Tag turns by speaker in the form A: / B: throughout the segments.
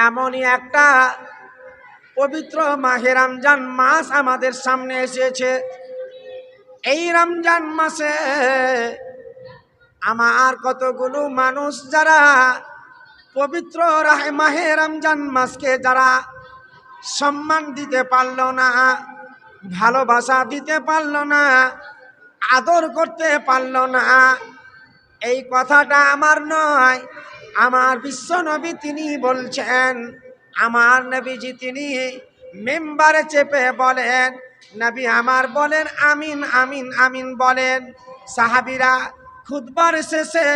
A: এমনই একটা পবিত্র মাহে রমজান মাস আমাদের সামনে এসেছে। এই রমজান মাসে আমার কতগুলো মানুষ যারা পবিত্র মাহে রমজান মাসকে যারা সম্মান দিতে পারল না, ভালোবাসা দিতে পারল না, আদর করতে পারল না, এই কথাটা আমার নয়, আমার বিশ্বনবী তিনি বলছেন। আমার নবীজি তিনি মেম্বারে চেপে বলেন, নবী আমার বলেন আমিন আমিন আমিন বলেন। সাহাবীরা খুতবার শেষে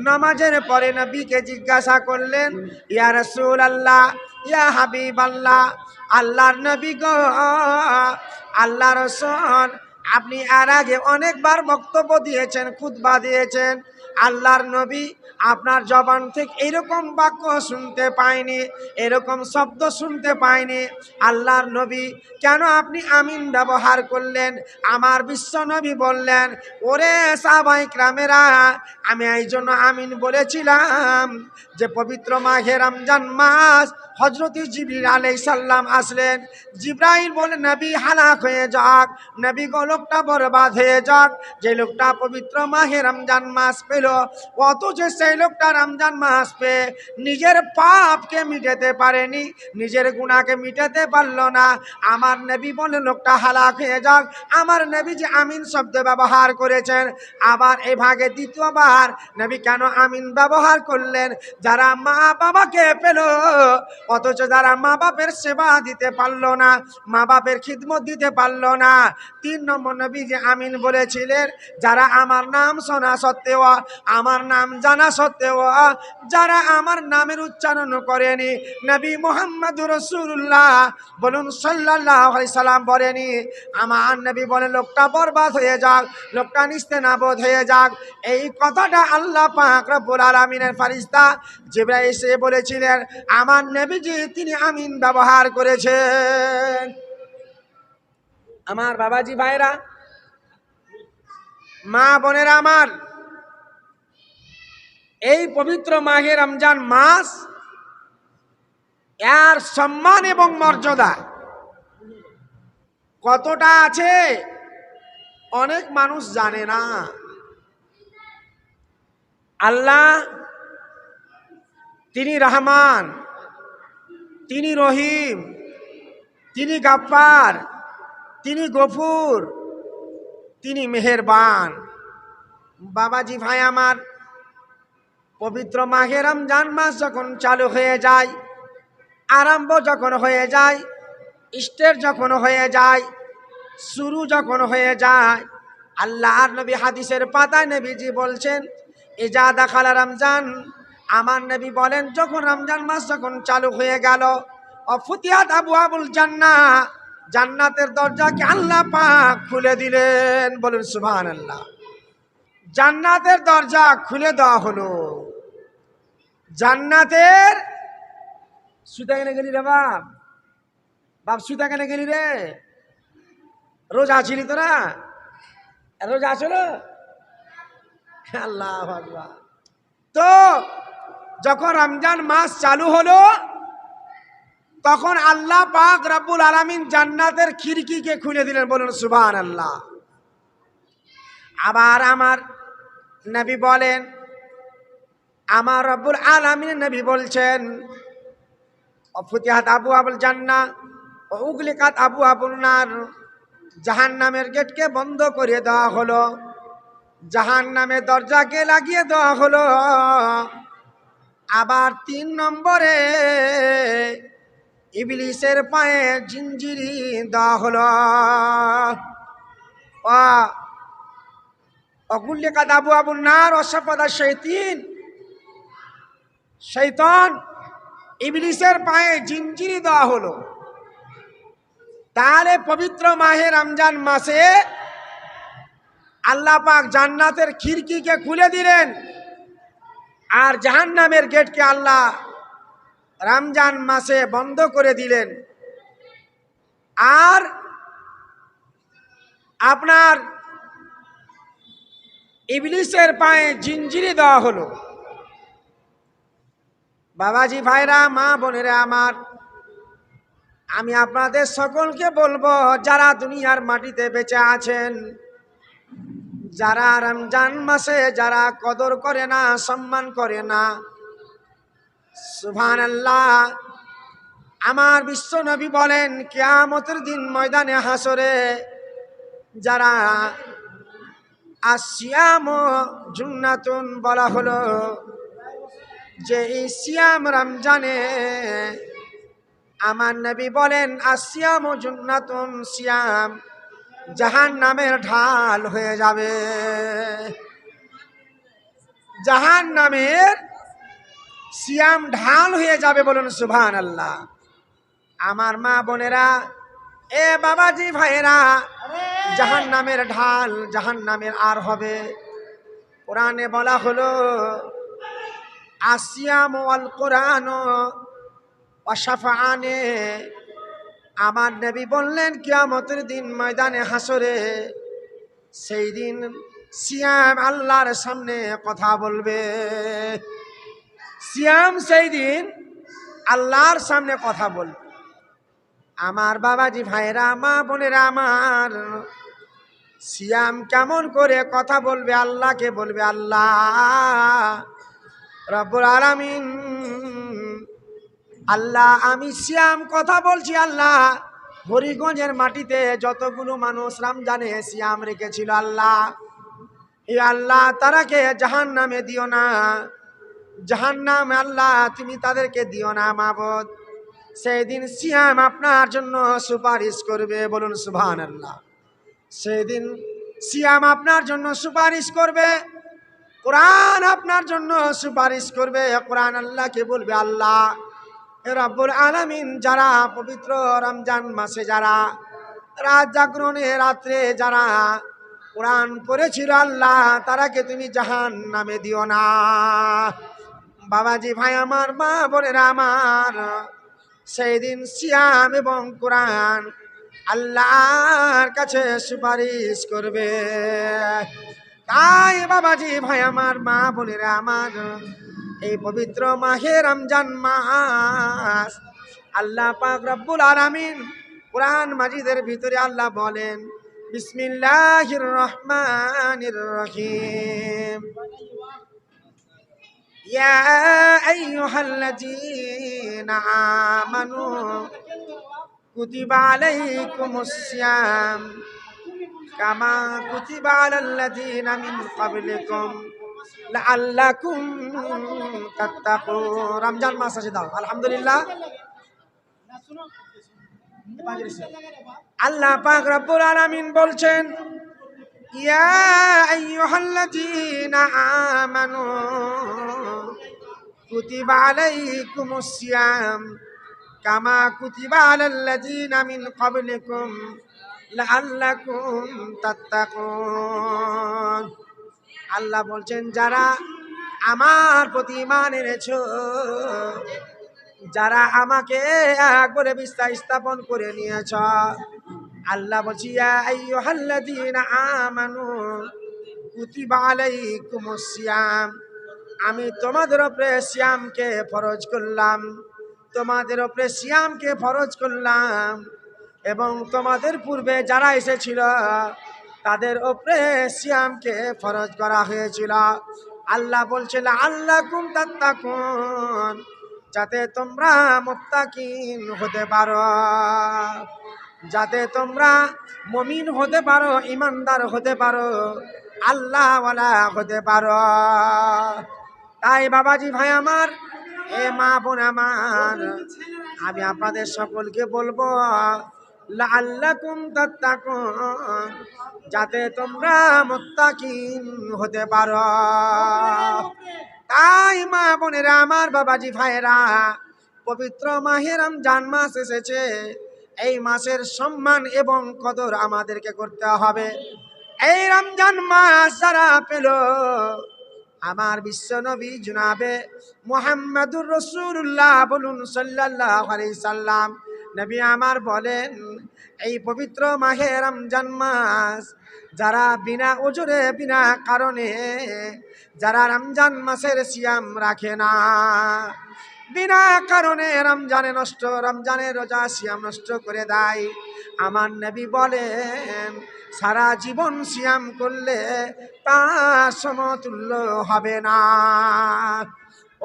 A: নামাজের পরে নবীকে জিজ্ঞাসা করলেন, ইয়া রাসূলুল্লাহ, ইয়া হাবিবাল্লাহ, আল্লাহর নবী গো, আল্লাহর রাসূল, আপনি এর আগে অনেকবার বক্তব্য দিয়েছেন, খুতবা দিয়েছেন, আল্লাহর নবী আপনার জবান থেকে এরকম বাক্য শুনতে পাইনি, এরকম শব্দ শুনতে পাইনি। আল্লাহর নবী কেন আপনি আমিন ব্যবহার করলেন? আমার বিশ্ব নবী বললেন, ওরে সাহাবায়ে কেরামেরা, আমি এই জন্য আমিন বলেছিলাম যে পবিত্র মাহে রমজান মাস, হযরত জিবরিল আলাইহিস সালাম আসলেন। জিবরাইল বলে নবী হালাক হয়ে যাক, নবী গো লোকটা বরবাদ হয়ে যাক, যে লোকটা পবিত্র মাহে রমজান মাস পেল, অথচ সেই লোকটা রমজান মাস পেয়ে নিজের পাপকে মিটাতে পারেনি, নিজের গুনাহকে মিটাতে পারল না। আমার নবী বলে লোকটা হালাক হয়ে যাক। আমার নবী যে আমিন শব্দ ব্যবহার করেছেন। আবার এই ভাগে দ্বিতীয়বার নবী কেন আমিন ব্যবহার করলেন? যারা মা বাবাকে পেল, অথচ যারা মা বাপের সেবা দিতে পারলো না, মা বাপের খিদমত দিতে পারলো না। 3 নম্বর নবী যে আমিন বলেছিলেন, যারা আমার নাম শোনা সত্ত্বেও, আমার নাম জানা সত্ত্বেও, যারা আমার নামের উচ্চারণ করেনি, নবী মুহাম্মদুর রাসূলুল্লাহ বলুন সাল্লাল্লাহু আলাইহি সাল্লাম বলেনি, আমার নবী বলে লোকটা বরবাদ হয়ে যাক, লোকটা নিস্তেনাবুদ হয়ে যাক। এই কথাটা আল্লাহ পাক রব্বুল আলামিনের ফেরেশতা জিবরাইল এসে বলেছিলেন, আমার নবীজি তিনি আমিন ব্যবহার করেছেন। আমার বাবাজি ভাইরা, মা বোনেরা আমার, এই পবিত্র মাহে রমজান মাস, এর সম্মান এবং মর্যাদা কতটা আছে অনেক মানুষ জানে না। আল্লাহ তিনি রহমান, তিনি রহিম, তিনি গাফফার, তিনি গফুর, তিনি মেহেরবান। বাবাজি ভাই আমার, পবিত্র মাহে রমজান মাস যখন চালু হয়ে যায়, আরম্ভ যখন হয়ে যায়, স্টার্ট যখন হয়ে যায়, শুরু যখন হয়ে যায়, আল্লাহর নবী হাদিসের পাতায় নবীজি বলছেন, ইজা দাখালা রমজান, আমার নবী বলেন যখন রমজান মাস যখন চালু হয়ে গেল, অফুতিয়াত আবওয়াবুল জান্নাহ, জান্নাতের দরজাকে আল্লাহ পাক খুলে দিলেন। বলুন সুবহানাল্লাহ। জান্নাতের দরজা খুলে দেওয়া হলো। জান্নাতের, সুতা কেন গেলি রে বাপ? বাপ সুতা কেন গেলি রে? রোজা ছিলি তোরা? রোজা ছিল? আল্লাহু আকবার। তো যখন রমজান মাস চালু হলো, তখন আল্লাহ পাক রব্বুল আলামিন জান্নাতের খিড়কিকে খুলে দিলেন। বলুন সুবহানাল্লাহ। আবার আমার নবী বলেন, আমার রব্বুল আলামিনের নবী বলছেন, অফুতিয়াত আবওয়াবুল জান্নাহ ওয়া উগলিকাত আবওয়াবুন নার, জাহান্নামের গেটকে বন্ধ করে দেওয়া হলো, জাহান্নামের দরজাকে লাগিয়ে দেওয়া হলো। আবার 3 নম্বরে ইবলিসের পায়ে জিঞ্জিরি দেওয়া হলো। অগুল্লিকাত আবওয়াবুন নার ওয়াসাফাদা শায়াতিন, শয়তান ইবলিসের পায়ে জিঞ্জিরি দেওয়া হলো। তাহলে পবিত্র মাহে রমজান মাসে আল্লাহ পাক জান্নাতের খিড়কিকে খুলে দিলেন, আর জাহান্নামের গেটকে আল্লাহ রমজান মাসে বন্ধ করে দিলেন। আর আপনার ইবলিসের পায়ে জিঞ্জিরি দেওয়া হলো। বাবাজি ভাইরা, মা বোনেরা আমার, আমি আপনাদের সকলকে বলবো, যারা দুনিয়ার মাটিতে বেঁচে আছেন, যারা রমজান মাসে যারা কদর করে না, সম্মান করে না, সুবহানাল্লাহ, আমার বিশ্ব নবী বলেন কিয়ামতের দিন ময়দানে হাসরে যারা আসিয়াম জুন্নাতুন বলা হলো, যে এই সিয়াম রমজানে, আমার নবী বলেন আসিয়াম জুন্নাতুন, সিয়াম জাহান্নামের ঢাল হয়ে যাবে, জাহান্নামের সিয়াম ঢাল হয়ে যাবে, বলুন সুবহানাল্লাহ। আমার মা বোনেরা, এ বাবাজি ভাইয়েরা, জাহান্নামের ঢাল, জাহান্নামের আর হবে। কোরআনে বলা হলো আসিয়াম ওয়াল কোরআন ওয়া শাফাআনে, আমার নবী বললেন কিয়ামতের দিন ময়দানে হাসরে, সেই দিন সিয়াম আল্লাহর সামনে কথা বলবে, সিয়াম সেই দিন আল্লাহর সামনে কথা বলবে। আমার বাবাজি ভাইরা, মা বোনেরা আমার, সিয়াম কেমন করে কথা বলবে? আল্লাহকে বলবে, আল্লাহ রব্বুল আলামিন, আল্লাহ আমি সিয়াম কথা বলছি, আল্লাহ হরিগঞ্জের মাটিতে যতগুলো মানুষ রমজানে সিয়াম রেখেছিল, আল্লাহ এই আল্লাহ তারাকে জাহান্নামে দিও না, জাহান্নামে আল্লাহ তুমি তাদেরকে দিও না মাবুদ। সেই দিন সিয়াম আপনার জন্য সুপারিশ করবে, বলুন সুবহানাল্লাহ। সেই দিন সিয়াম আপনার জন্য সুপারিশ করবে, কোরআন আপনার জন্য সুপারিশ করবে। কোরআন আল্লাহকে বলবে, আল্লাহ রব্বুল আলামিন, যারা পবিত্র রমজান মাসে যারা রাত জাগরণে রাত্রে যারা কোরআন পড়েছিল, আল্লাহ তারাকে তুমি জাহান্নামে দিও না। বাবাজি ভাই আমার, মা বোনেরা আমার, সেই দিন সিয়াম এবং কোরআন আল্লাহর কাছে সুপারিশ করবে। তাই বাবাজি ভাই আমার, মা বোনেরা আমার, এই পবিত্র মাহে রমজান মাস, আল্লাহ পাক রব্বুল আলামিন কোরআন মাজিদের ভিতরে আল্লাহ বলেন, বিসমিল্লাহির রহমানির রহিম, ইয়া আইয়ুহাল্লাযীনা আমানু কুতিবা আলাইকুমুস সিয়াম কামা কুতিবা আলাল্লাযীনা মিন ক্বাবলিকুম লাআল্লাকুম তাত্তাকুন। রমজান মাস আছে, দাও আলহামদুলিল্লাহ। আল্লাহ পাক রব্বুল আলামিন বলছেন, ইয়া আইয়ুহাল্লাযীনা আমানু কুতিবা আলাইকুমুস সিয়াম কামা কুতিবা আলাল্লাযীনা মিন ক্বাবলিকুম লাআল্লাকুম তাত্তাকুন। আল্লাহ বলছেন, যারা আমার প্রতি ঈমান এনেছো, যারা আমাকে এক করে বিশ্বাস স্থাপন করে নিয়েছ, আল্লাহ বলছি, ইয়া আইয়ুহাল্লাযীনা আমানু কুতিবা আলাইকুমুস সিয়াম, আমি তোমাদের উপরে সিয়ামকে ফরজ করলাম, তোমাদের উপরে সিয়ামকে ফরজ করলাম, এবং তোমাদের পূর্বে যারা এসেছিল তাদের উপরে সিয়ামকে ফরজ করা হয়েছিল। আল্লাহ বলছিল, লাআল্লাকুম তাত্তাকুন, যাতে তোমরা মুত্তাকিন হতে পারো, যাতে তোমরা মুমিন হতে পারো, ইমানদার হতে পারো, আল্লাহওয়ালা হতে পারো। তাই বাবাজি ভাই আমার, এ মা বোন আমার, আমি আপনাদের সকলকে বলবো, লাআল্লাকুম তাত্তাকুন, যাতে তোমরা মুত্তাকিন হতে পারো। তাই মা বোনেরা আমার, বাবাজি ভাইয়েরা, পবিত্র মাহে রমজান মাস এসেছে, এই মাসের সম্মান এবং কদর আমাদেরকে করতে হবে। এই রমজান মাস যারা পেল, আমার বিশ্ব নবী জনাবে মুহাম্মাদুর রাসূলুল্লাহ বলুন সাল্লাল্লাহু আলাইহি সাল্লাম, নবী আমার বলেন, এই পবিত্র মাহে রমজান মাস যারা বিনা ওজরে বিনা কারণে যারা রমজান মাসের সিয়াম রাখে না, বিনা কারণে রমজানের রোজা সিয়াম নষ্ট করে দেয়। আমার নবী বলেন সারা জীবন সিয়াম করলে তার সমতুল্য হবে না।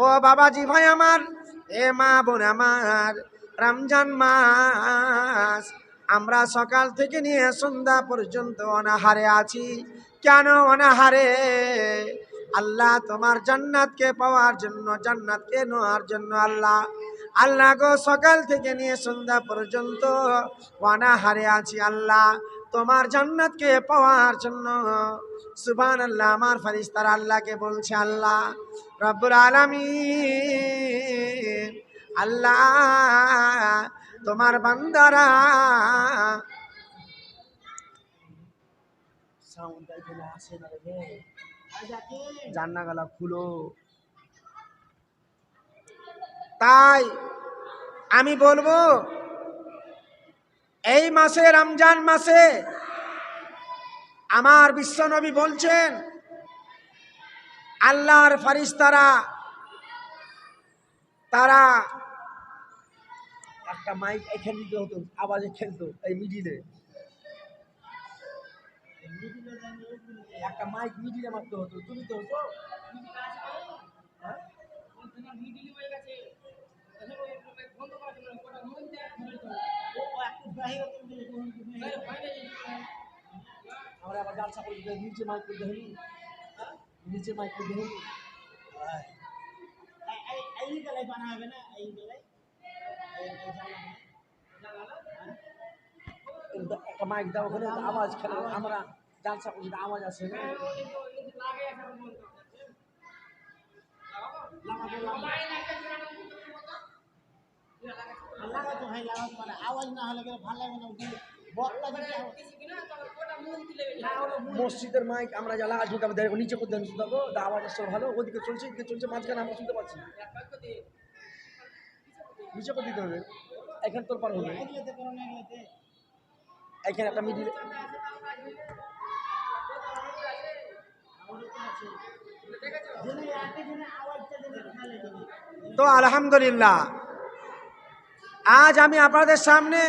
A: ও বাবাজি ভাই আমার, এ মা বোন আমার, রমজান মাস আমরা সকাল থেকে নিয়ে সন্ধ্যা পর্যন্ত অনাহারে আছি। কেন অনাহারে? আল্লাহ তোমার জান্নাতকে পাওয়ার জন্য, জান্নাতকে নেওয়ার জন্য আল্লাহ গো সকাল থেকে নিয়ে সন্ধ্যা পর্যন্ত অনাহারে আছি আল্লাহ তোমার জান্নাতকে পাওয়ার জন্য। সুবহানাল্লাহ। আমার ফেরেশতারা আল্লাহকে বলছে, আল্লাহ রব্বুল আলামিন, আল্লাহ তোমার বান্দারা জান্নাতগুলো খুলো। তাই আমি বলবো এই মাসে, রমজান মাসে আমার বিশ্বনবী বলছেন আল্লাহর ফেরেশতারা তারা একটা মাইক এখানে দিতে হতো, আওয়াজে খেলতো, এই মিডিলে একটা মাইক মিডিলে মারতে হতো, তুমি তো হতো আমরা আবার জালসা করে নিচে মাইক করে দেখি, নিচে মাইক করে দেখি এই গলায় বানা হবে না, এই গলায় একটা মাইক দাও, ওখানে আওয়াজ খেলে আমরা জালসা করি, আওয়াজ আসে না। আওয়াজ না হলে ভালো লাগবে না। মসজিদের মাইক আমরা যা লাগাচ্ছি নিচে করতে দেবো, আওয়াজ আসছে ভালো, ওদিকে চলছে, এদিকে চলছে, মাঝখানে আমরা শুনতে পাচ্ছি, নিচে করে দিতে হবে, এখানে তোর পার হবে, এখানে একটা মিডিল। তো আলহামদুলিল্লাহ, আজ আমি আপনাদের সামনে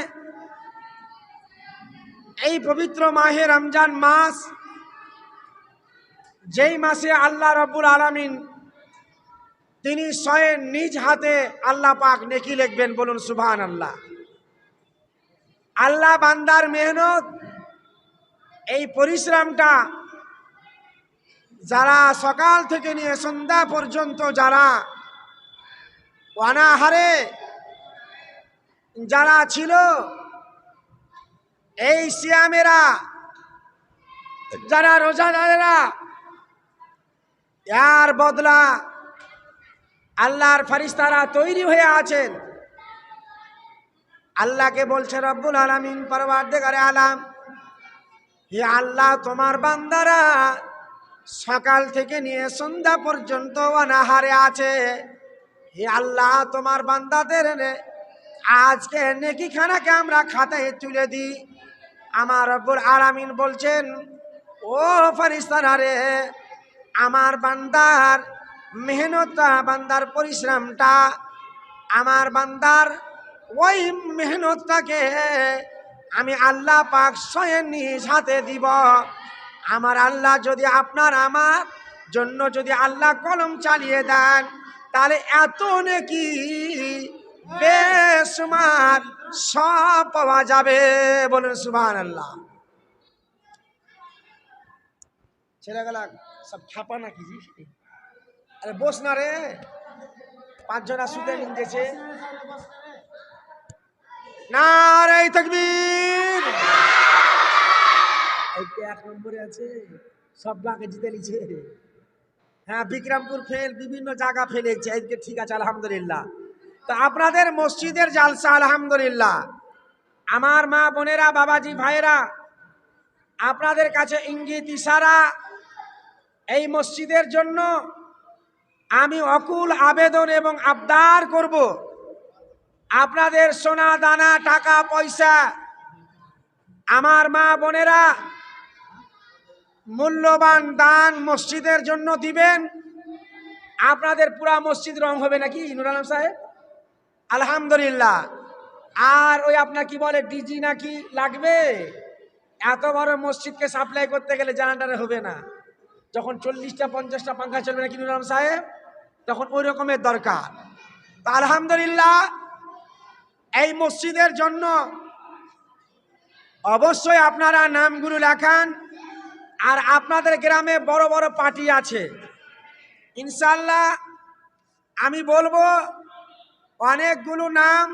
A: এই পবিত্র মাহে রমজান মাস, যেই মাসে আল্লাহ রাব্বুল আলামিন তিনি স্বয়ং নিজ হাতে আল্লাহ পাক নেকি লিখবেন, বলুন সুবহানাল্লাহ। আল্লাহ বান্দার মেহনত, এই পরিশ্রমটা যারা সকাল থেকে নিয়ে সন্ধ্যা পর্যন্ত যারা অনাহারে যারা ছিল, এই সিয়ামেরা যারা রোজাদারেরা, এর বদলা আল্লাহর ফেরেশতারা তৈরি হয়ে আছেন। আল্লাহকে বলছে রব্বুল আলামিন, পরওয়ারদিগারে আলাম, হে আল্লাহ তোমার বান্দারা সকাল থেকে নিয়ে সন্ধ্যা পর্যন্ত অনাহারে আছে। হে আল্লাহ তোমার বান্দাদের আজকে নেকিখানাকে আমরা খাতায় তুলে দিই। আমার রব্বুল আলামিন বলছেন, ও ফেরেশতারা রে, আমার বান্দার মেহনতটা, বান্দার পরিশ্রমটা, আমার বান্দার ওই মেহনতটাকে আমি আল্লাহ পাক স্বয়ং নিজ হাতে দিব। আমার আল্লাহ যদি আপনার আমার জন্য যদি আল্লাহ কলম চালিয়ে দেন, তাহলে এত নেকি বেশুমার সব পাওয়া যাবে, বলুন সুবহানাল্লাহ। ছেলেগুলা সব খাপা নাকি? আরে বস না রে, পাঁচজনা শুতে নিয়েছে। নারে তাকবীর। এক নম্বরে আছে, সব ব্লকে জিতে নিচ্ছে। হ্যাঁ, বিক্রমপুর ফেল, বিভিন্ন জায়গা ফেলেছে, আজকে ঠিক আছে আলহামদুলিল্লাহ। তো আপনাদের মসজিদের জালসা আলহামদুলিল্লাহ। আমার মা বোনেরা, বাবাজি ভাইরা, আপনাদের কাছে ইঙ্গিত ইশারা, এই মসজিদের জন্য আমি অকুল আবেদন এবং আবদার করব, আপনাদের সোনা দানা টাকা পয়সা আমার মা বোনেরা মূল্যবান দান মসজিদের জন্য দিবেন। আপনাদের পুরা মসজিদ রং হবে নাকি নুর আলম সাহেব? আলহামদুলিল্লাহ। আর ওই আপনার কি বলে ডিজি নাকি লাগবে? এত বড় মসজিদকে সাপ্লাই করতে গেলে জেনারেটর হবে না। যখন 40টা 50টা পাঙ্খা চলবে নাকি নুর আলম সাহেব, তখন ওই রকমের দরকার। তো আলহামদুলিল্লাহ, এই মসজিদের জন্য অবশ্যই আপনারা নামগুলো লেখান। আর আপনাদের গ্রামে বড় বড় পার্টি আছে, ইনশাল্লাহ আমি বলবো অনেকগুলো নাম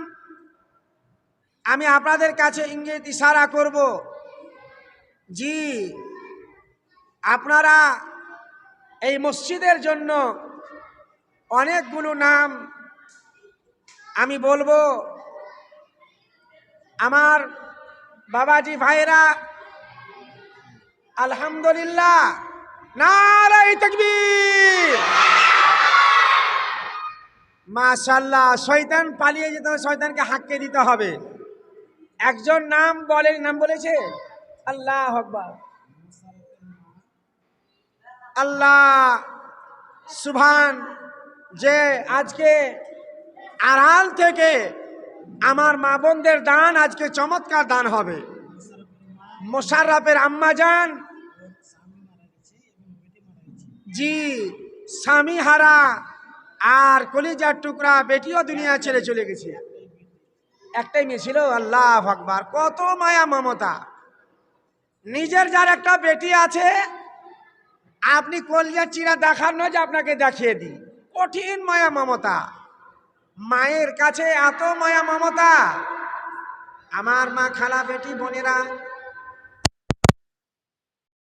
A: আমি আপনাদের কাছে ইঙ্গিত ইশারা করব। জি, আপনারা এই মসজিদের জন্য অনেকগুলো নাম আমি বলবো। আমার বাবাজি ভাইরা, আলহামদুলিল্লাহ, নারে তাকবীর, মাশাআল্লাহ। শয়তান পালিয়ে যেতে হবে, শয়তানকে হাঁককে দিতে হবে। একজন নাম বলেন, নাম বলেছে আল্লাহু আকবার, আল্লাহ সুবহান। যে আজকে আড়াল থেকে আমার মা বোনদের দান আজকে চমৎকার দান হবে। মোশাররফের আম্মাজান, জি, স্বামী হারা আর কলিজার টুকরা বেটিও দুনিয়া ছেড়ে চলে গেছে। একটাই মেয়ে ছিল, আল্লাহু আকবার, কত মায়া মমতা। নিজের যার একটা বেটি আছে, আপনি কলিজার চিরা দেখার নয় যে আপনাকে দেখিয়ে দিই, কঠিন মায়া মমতা। মায়ের কাছে এত মায়া মমতা। আমার মা, খালা, বেটি, বোনেরা,